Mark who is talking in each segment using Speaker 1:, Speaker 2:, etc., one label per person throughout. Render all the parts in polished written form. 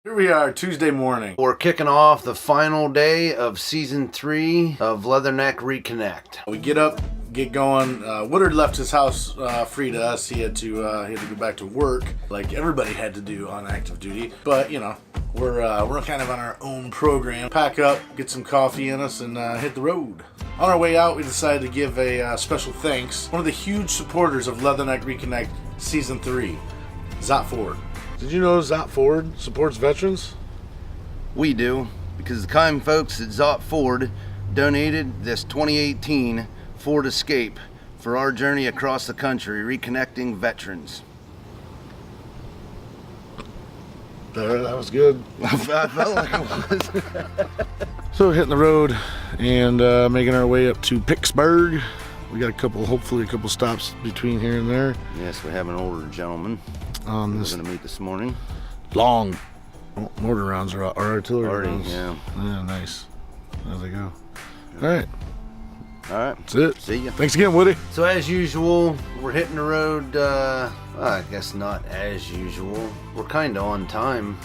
Speaker 1: Here we are, Tuesday morning.
Speaker 2: We're kicking off the final day of Season 3 of Leatherneck Reconnect.
Speaker 1: We get up, get going. Woodard left his house free to us. He had to go back to work, like everybody had to do on active duty. But you know, we're kind of on our own program. Pack up, get some coffee in us, and hit the road. On our way out, we decided to give a special thanks. One of the huge supporters of Leatherneck Reconnect Season 3, Zott Ford. Did you know Zott Ford supports veterans?
Speaker 2: We do, because the kind folks at Zott Ford donated this 2018 Ford Escape for our journey across the country, reconnecting veterans.
Speaker 1: That was good.
Speaker 2: I felt like it was.
Speaker 1: So we're hitting the road and making our way up to Pittsburgh. We got hopefully a couple stops between here and there.
Speaker 2: Yes, we have an older gentleman
Speaker 1: On
Speaker 2: we're
Speaker 1: this
Speaker 2: going to meet this morning.
Speaker 1: long mortar rounds or artillery rounds.
Speaker 2: Yeah.
Speaker 1: Yeah, nice. There they go. All right,
Speaker 2: All right.
Speaker 1: that's it.
Speaker 2: See ya.
Speaker 1: Thanks again, Woody.
Speaker 2: So as usual, we're hitting the road, I guess not as usual. We're kind of on time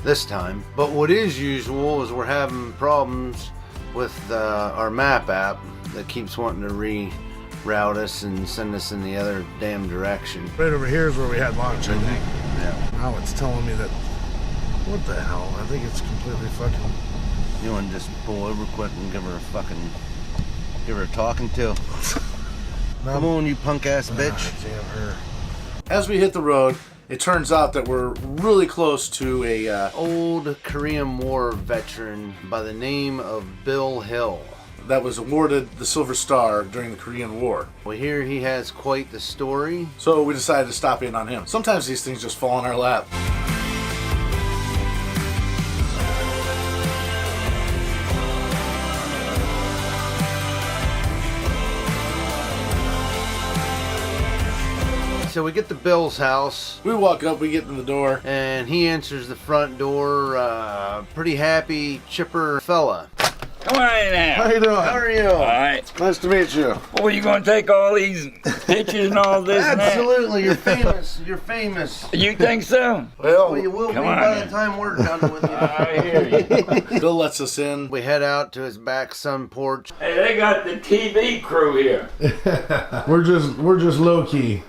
Speaker 2: this time. But what is usual is we're having problems with our map app that keeps wanting to reroute us and send us in the other damn direction.
Speaker 1: Right over here is where we had lunch, I think.
Speaker 2: Yeah.
Speaker 1: Now it's telling me that, what the hell? I think it's completely fucking...
Speaker 2: You want to just pull over quick and give her a talking to? Come on, you punk ass bitch.
Speaker 1: Damn her. As we hit the road, it turns out that we're really close to a
Speaker 2: Old Korean War veteran by the name of Bill Hill.
Speaker 1: that was awarded the Silver Star during the Korean War.
Speaker 2: Well, here he has quite the story.
Speaker 1: So we decided to stop in on him. Sometimes these things just fall in our lap.
Speaker 2: So we get to Bill's house,
Speaker 1: We walk up, we get in the door.
Speaker 2: and he answers the front door. Pretty happy, chipper fella.
Speaker 3: Come on in now.
Speaker 1: How you doing?
Speaker 2: How are you?
Speaker 3: All right.
Speaker 1: Nice to meet you.
Speaker 3: Well, you gonna take all these pictures and all this and that?
Speaker 2: Absolutely, you're famous. You're famous.
Speaker 3: You think so?
Speaker 2: Well, you will be
Speaker 3: Come on,
Speaker 2: by
Speaker 3: then.
Speaker 2: the time we're done with you.
Speaker 3: I hear you.
Speaker 1: Bill lets us in.
Speaker 2: We head out to his back sun porch.
Speaker 3: Hey, they got the TV crew here.
Speaker 1: We're just low key.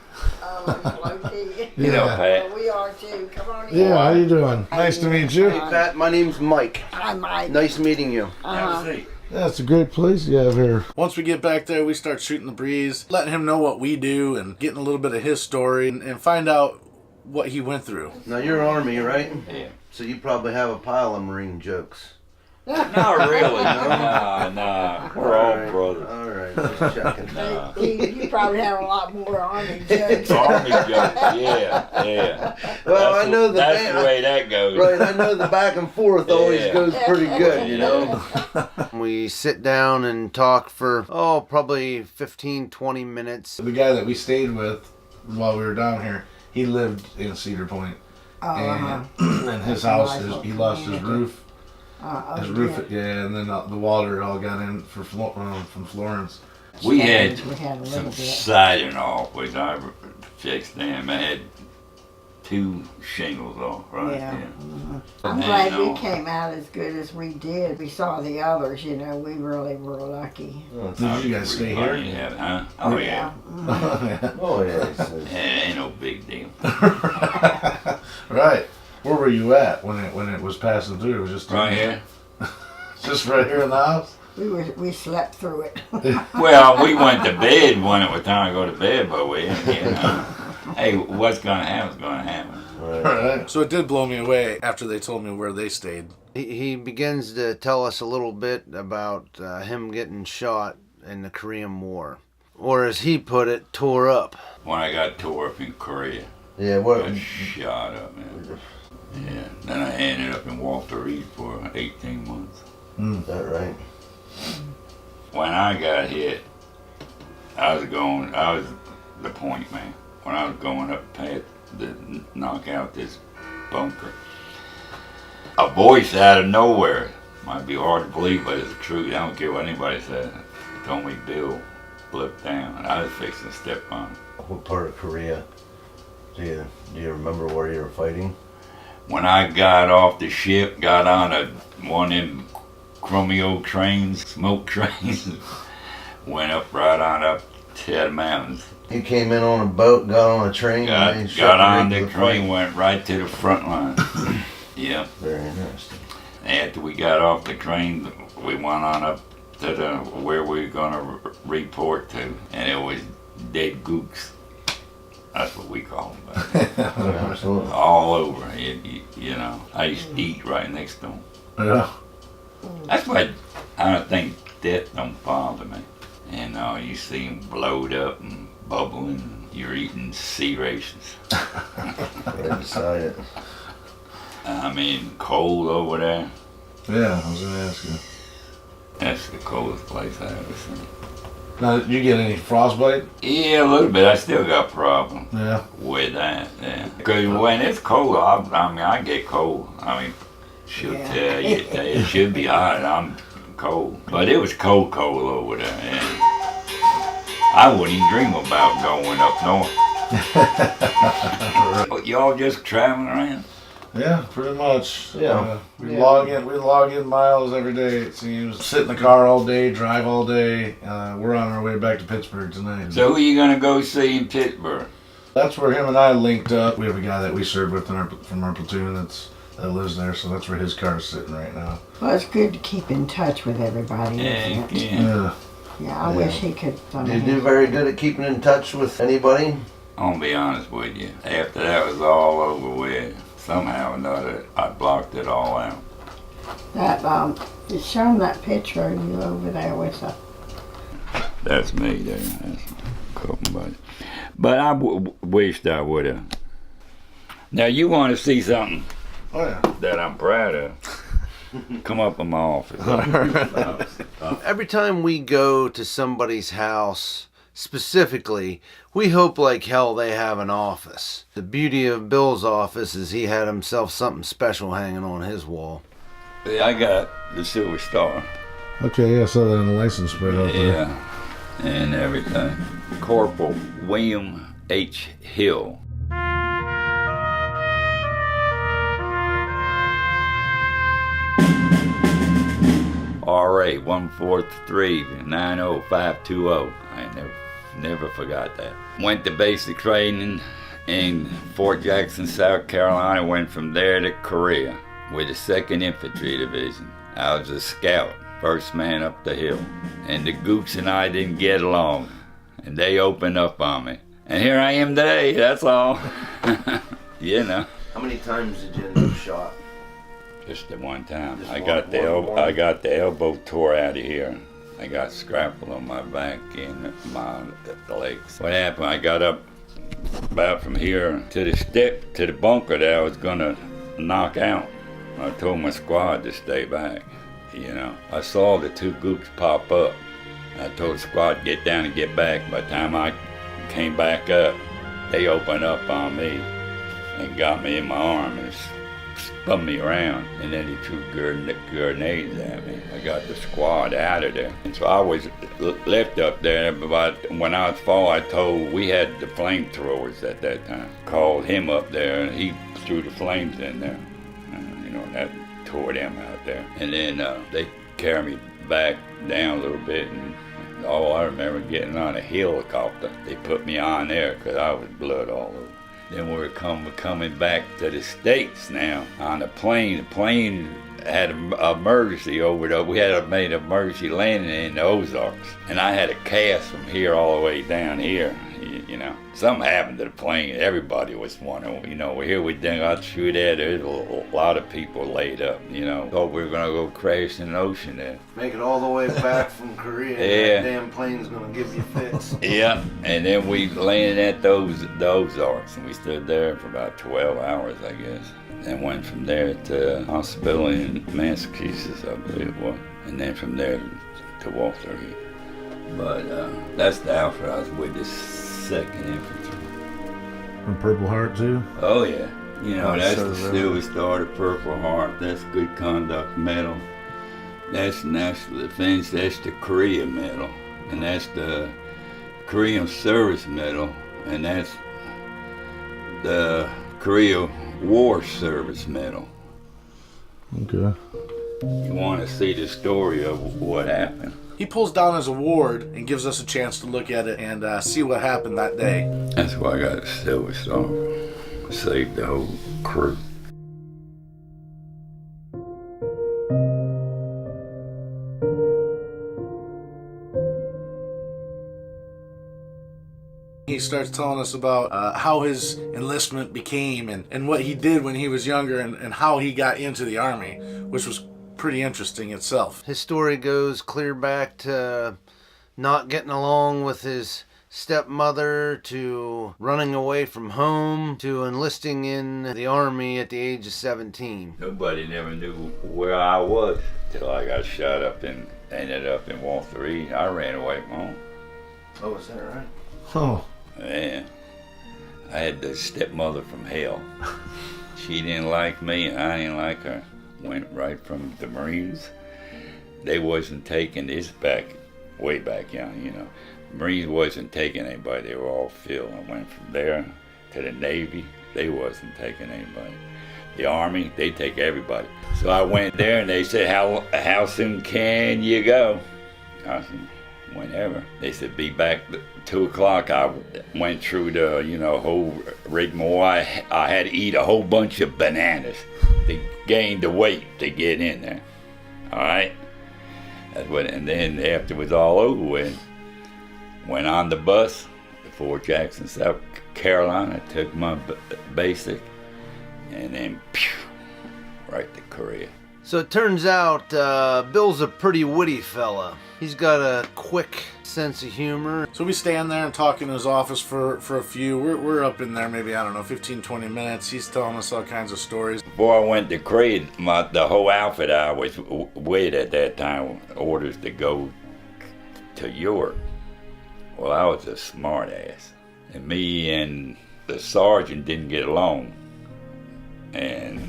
Speaker 3: You know, Pat.
Speaker 4: Well, we are too. Come on in.
Speaker 1: Yeah, how you doing? Nice to meet you.
Speaker 2: Hey, Pat, my name's Mike.
Speaker 4: Hi, Mike.
Speaker 2: Nice meeting you.
Speaker 3: Have a seat.
Speaker 1: That's a great place you have here. Once we get back there, we start shooting the breeze, letting him know what we do and getting a little bit of his story and find out what he went through.
Speaker 2: Now, you're Army, right?
Speaker 3: Yeah.
Speaker 2: So you probably have a pile of Marine jokes.
Speaker 3: Not really. Nah. We're all brothers.
Speaker 2: All right, just checking.
Speaker 4: You probably have a lot more Army jokes.
Speaker 3: Army jokes. Yeah.
Speaker 2: Well, I know
Speaker 3: That's the way that goes.
Speaker 2: Right, I know the back and forth always
Speaker 3: Yeah.
Speaker 2: goes pretty good, you know? We sit down and talk for, probably 15, 20 minutes.
Speaker 1: The guy that we stayed with while we were down here, he lived in Cedar Point. And his house, he lost his roof. His roof, yeah, and then the water all got in from Florence.
Speaker 3: We had
Speaker 4: We had a little
Speaker 3: some
Speaker 4: bit.
Speaker 3: siding off, which I fixed them. I had 2 shingles off, right?
Speaker 4: Yeah. I'm
Speaker 3: And,
Speaker 4: glad we came out as good as we did. We saw the others, we really were lucky.
Speaker 1: Did you guys stay here?
Speaker 3: Yeah, huh? Oh, yeah.
Speaker 2: Oh, yeah.
Speaker 3: Yeah, ain't no big deal.
Speaker 1: Right. Where were you at when it was passing through? It was just
Speaker 3: Right here.
Speaker 1: just right here in the house.
Speaker 4: We slept through it.
Speaker 3: Well, we went to bed when it was time to go to bed, but we, hey, what's gonna happen is gonna happen.
Speaker 1: Right. So it did blow me away after they told me where they stayed.
Speaker 2: He begins to tell us a little bit about him getting shot in the Korean War. Or as he put it, tore up.
Speaker 3: When I got tore up in Korea,
Speaker 2: Yeah, what?
Speaker 3: got shot up, man. Yeah, then I ended up in Walter Reed for 18 months.
Speaker 2: Is that right?
Speaker 3: When I got hit, I was the point man. When I was going up past to knock out this bunker, a voice out of nowhere, might be hard to believe, but it's the truth. I don't care what anybody says. Told me Bill flipped down, and I was fixing to step on him.
Speaker 2: What part of Korea? Do you remember where you were fighting?
Speaker 3: When I got off the ship, got on one of them crummy old trains, smoke trains, went up right on up to the mountains.
Speaker 2: You came in on a boat, got on a train,
Speaker 3: Got on the train, went right to the front line. Yeah.
Speaker 2: Very interesting.
Speaker 3: After we got off the train, we went on up to where we were gonna report to, and it was dead gooks. That's what we call them.
Speaker 2: Absolutely.
Speaker 3: All over, you know. I used to eat right next to them.
Speaker 1: Yeah.
Speaker 3: That's why I don't think death don't bother me. And you see them blowed up and bubbling. You're eating sea rations.
Speaker 2: Beside it.
Speaker 3: I mean, cold over there.
Speaker 1: Yeah, I was gonna ask you.
Speaker 3: That's the coldest place I ever seen.
Speaker 1: Now, did you get any frostbite?
Speaker 3: Yeah, a little bit. I still got problems
Speaker 1: Yeah.
Speaker 3: with that. Yeah. Because when it's cold, I get cold. I mean, she'll tell you it should be hot. I'm cold, but it was cold over there, and I wouldn't even dream about going up north. Y'all just traveling around?
Speaker 1: Yeah, pretty much.
Speaker 2: Yeah.
Speaker 1: We log in miles every day, it seems. Sit in the car all day, drive all day. We're on our way back to Pittsburgh tonight.
Speaker 3: So who are you gonna go see in Pittsburgh?
Speaker 1: That's where him and I linked up. We have a guy that we served with from our platoon that lives there, so that's where his car is sitting right now.
Speaker 4: Well, it's good to keep in touch with everybody, isn't it?
Speaker 3: Yeah.
Speaker 4: Yeah, I wish he could.
Speaker 2: You do very good at keeping in touch with anybody.
Speaker 3: I'm gonna be honest with you. After that was all over with, somehow or another, I blocked it all out.
Speaker 4: That it's shown that picture of you over there with the.
Speaker 3: That's me there. That's couple buddy. But I wished I would have. Now you want to see something
Speaker 1: Oh, yeah.
Speaker 3: that I'm proud of? Come up in my office.
Speaker 2: Every time we go to somebody's house, specifically, we hope like hell they have an office. The beauty of Bill's office is he had himself something special hanging on his wall.
Speaker 3: Yeah, I got the Silver Star.
Speaker 1: Okay, yeah, I saw that on the license plate out there.
Speaker 3: Yeah, and everything. Corporal William H. Hill. RA 143-90520. I never forgot that. Went to basic training in Fort Jackson, South Carolina. Went from there to Korea with the 2nd Infantry Division. I was a scout, first man up the hill. And the Gooks and I didn't get along. And they opened up on me. And here I am today, that's all. You know.
Speaker 2: How many times did you end up shot?
Speaker 3: Just the one time.
Speaker 2: Just
Speaker 3: I got the elbow tore out of here. I got scrapple on my back and my legs. What happened? I got up about from here to the step to the bunker that I was gonna knock out. I told my squad to stay back. You know, I saw the 2 gooks pop up. I told the squad get down and get back. By the time I came back up, they opened up on me and got me in my arm and spun me around, and then he threw grenades at me. I got the squad out of there. And so I was left up there, but when I was falling, we had the flamethrowers at that time. Called him up there, and he threw the flames in there. You know, that tore them out there. And then they carried me back down a little bit, and I remember getting on a helicopter. They put me on there because I was blood all over. Then we were coming back to the States now on the plane. The plane had an emergency over there. We had made an emergency landing in the Ozarks. And I had a cast from here all the way down here. You know, something happened to the plane. Everybody was wondering, you know, here we got through there. There's a lot of people laid up, you know. Thought we were going to go crash in the ocean there.
Speaker 2: Make it all the way back from Korea.
Speaker 3: Yeah.
Speaker 2: That damn plane's gonna give you fits.
Speaker 3: Yeah, and then we landed at the Ozarks, and we stood there for about 12 hours, I guess. And went from there to a hospital in Massachusetts, I believe it was. And then from there to Walter. But that's the outfit I was with, the 2nd Infantry.
Speaker 1: From Purple Heart, too?
Speaker 3: Oh, yeah. You know, that's
Speaker 2: so
Speaker 3: the
Speaker 2: really.
Speaker 3: Silver Star, the Purple Heart, that's Good Conduct Medal. That's National Defense, that's the Korea Medal. And that's the Korean Service Medal. And that's the Korea War Service Medal.
Speaker 1: Okay.
Speaker 3: You want to see the story of what happened?
Speaker 1: He pulls down his award and gives us a chance to look at it and see what happened that day.
Speaker 3: That's why I got a Silver Star. Saved the whole crew.
Speaker 1: He starts telling us about how his enlistment became and what he did when he was younger and how he got into the Army, which was pretty interesting itself.
Speaker 2: His story goes clear back to not getting along with his stepmother, to running away from home, to enlisting in the Army at the age of 17.
Speaker 3: Nobody never knew where I was till I got shot up and ended up in Walter Reed. I ran away from home.
Speaker 2: Oh, is that right?
Speaker 1: Oh.
Speaker 3: Man, I had the stepmother from hell. She didn't like me and I didn't like her. Went right from the Marines. They wasn't taking this way back young, you know. Marines wasn't taking anybody, they were all filled. I went from there to the Navy, they wasn't taking anybody. The Army, they take everybody. So I went there and they said, how soon can you go? I said, whenever. They said, be back 2 o'clock. I went through the, whole rigmarole. I had to eat a whole bunch of bananas to gain the weight to get in there. All right? That's what, and then after it was all over with, went on the bus to Fort Jackson, South Carolina, took my basic, and then right to Korea.
Speaker 2: So it turns out Bill's a pretty witty fella. He's got a quick sense of humor.
Speaker 1: So we stand there and talk in his office for a few. We're up in there maybe, 15, 20 minutes. He's telling us all kinds of stories.
Speaker 3: Before I went to Korea, the whole outfit I was with at that time, orders to go to Europe. Well, I was a smart ass. And me and the sergeant didn't get along. And,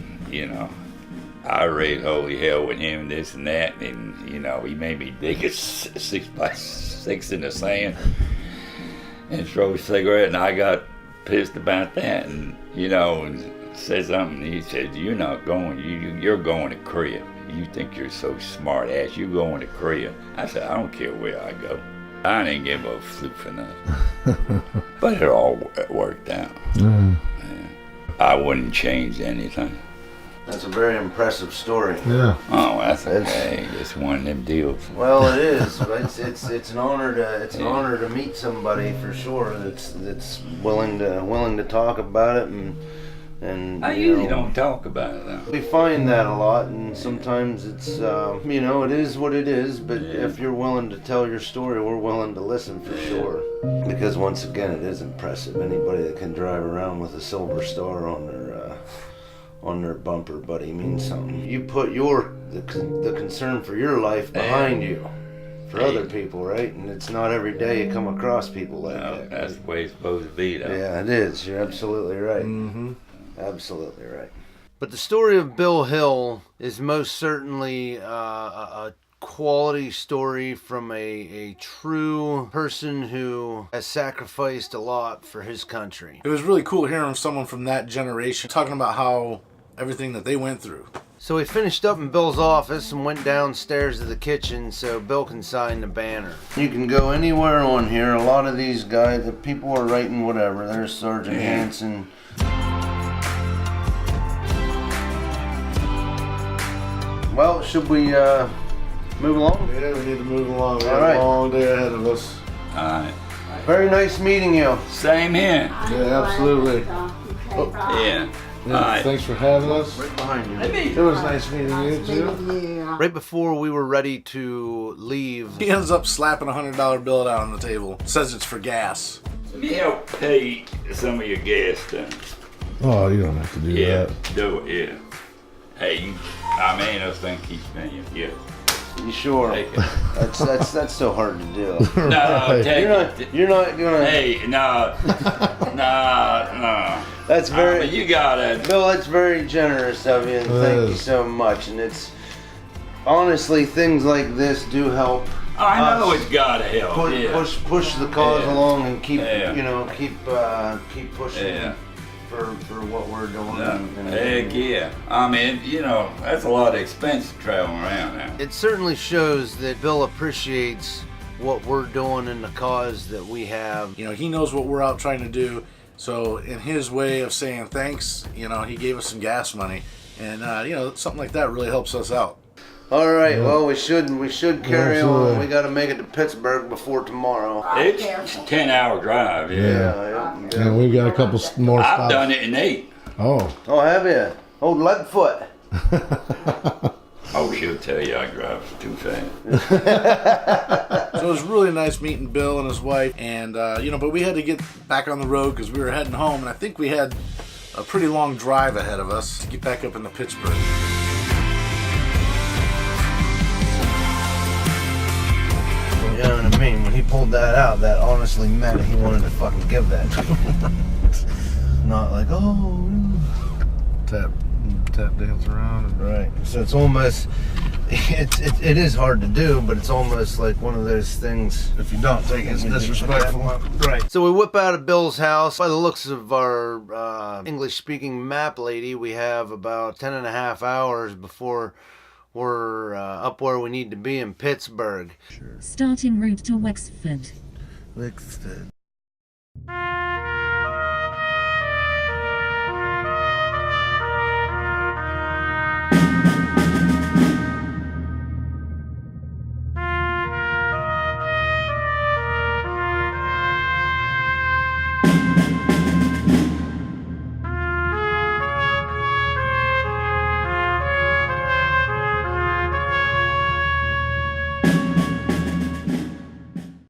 Speaker 3: I raised holy hell with him, this and that, and he made me dig a 6x6 in the sand and throw a cigarette, and I got pissed about that, and and said something. He said, "You're not going. You're going to Korea. You think you're so smart ass? You're going to Korea." I said, "I don't care where I go. I didn't give a flip for nothing." But it all worked out. Yeah. I wouldn't change anything.
Speaker 2: That's a very impressive story.
Speaker 1: Yeah.
Speaker 3: Oh, that's okay. It's one of them deals.
Speaker 2: Well, it is. But it's an honor to meet somebody for sure that's willing to talk about it and
Speaker 3: I usually don't talk about it though.
Speaker 2: We find that a lot, and sometimes it's it is what it is. But if you're willing to tell your story, we're willing to listen for sure. Because once again, it is impressive. Anybody that can drive around with a silver star on their bumper, buddy, means something. You put the concern for your life behind you for other people, right? And it's not every day you come across people like that.
Speaker 3: That's the way it's supposed to be, though.
Speaker 2: Yeah, it is. You're absolutely right.
Speaker 1: Mm-hmm.
Speaker 2: Absolutely right. But the story of Bill Hill is most certainly a quality story from a true person who has sacrificed a lot for his country.
Speaker 1: It was really cool hearing someone from that generation talking about how everything that they went through.
Speaker 2: So we finished up in Bill's office and went downstairs to the kitchen so Bill can sign the banner. You can go anywhere on here. A lot of these guys, the people are writing whatever. There's Sergeant Hanson. Well, should we move along?
Speaker 1: Yeah, we need to move along. We
Speaker 2: All
Speaker 1: have
Speaker 2: right.
Speaker 1: a long day ahead of us.
Speaker 3: All right.
Speaker 2: Very nice meeting you.
Speaker 3: Same here.
Speaker 1: Yeah, absolutely.
Speaker 3: Yeah.
Speaker 1: Yeah,
Speaker 3: All right.
Speaker 1: thanks for having us.
Speaker 2: Right behind you.
Speaker 1: It was nice meeting you too.
Speaker 4: Yeah.
Speaker 2: Right before we were ready to leave,
Speaker 1: He ends up slapping a $100 bill out on the table. Says it's for gas.
Speaker 3: Let me help pay some of your gas then.
Speaker 1: Oh, you don't have to do
Speaker 3: Yeah, do it, yeah. Hey, I may not think he's paying you.
Speaker 2: you sure?
Speaker 3: Take it.
Speaker 2: That's so hard to do.
Speaker 3: No, take it.
Speaker 2: You're not gonna.
Speaker 3: Hey, no.
Speaker 2: That's very.
Speaker 3: You got it.
Speaker 2: Bill, that's very generous of you, and thank you so much. And it's honestly things like this do help.
Speaker 3: I know it's gotta help.
Speaker 2: Push the cause
Speaker 3: Yeah.
Speaker 2: along and keep
Speaker 3: Yeah.
Speaker 2: keep pushing.
Speaker 3: Yeah.
Speaker 2: for what we're doing.
Speaker 3: Heck yeah. I mean, you know, that's a lot of expense traveling around now.
Speaker 2: It certainly shows that Bill appreciates what we're doing and the cause that we have.
Speaker 1: You know, he knows what we're out trying to do. So in his way of saying thanks, you know, he gave us some gas money. And, you know, something like that really helps us out.
Speaker 2: All right, well, we should carry on. We got to make it to Pittsburgh before tomorrow.
Speaker 3: It's a 10-hour drive,
Speaker 2: Yeah.
Speaker 5: And we've got a couple more stops.
Speaker 3: I've done it in 8.
Speaker 5: Oh.
Speaker 2: Oh, have you? Old Leadfoot.
Speaker 3: Oh, she'll tell you I drive too fast.
Speaker 1: So it was really nice meeting Bill and his wife. And, you know, but we had to get back on the road because we were heading home. And I think we had a pretty long drive ahead of us to get back up into Pittsburgh.
Speaker 2: You know what I mean? When he pulled that out, that honestly meant he wanted to fucking give that to you. Not like, oh.
Speaker 1: Tap dance around. And
Speaker 2: Right. So it's almost, it is hard to do, but it's almost like one of those things.
Speaker 1: if you don't take it, it's disrespectful.
Speaker 2: Right. So we whip out of Bill's house. By the looks of our English-speaking map lady, we have about 10.5 hours before we're up where we need to be in Pittsburgh.
Speaker 6: Starting route to Wexford.
Speaker 2: Wexford.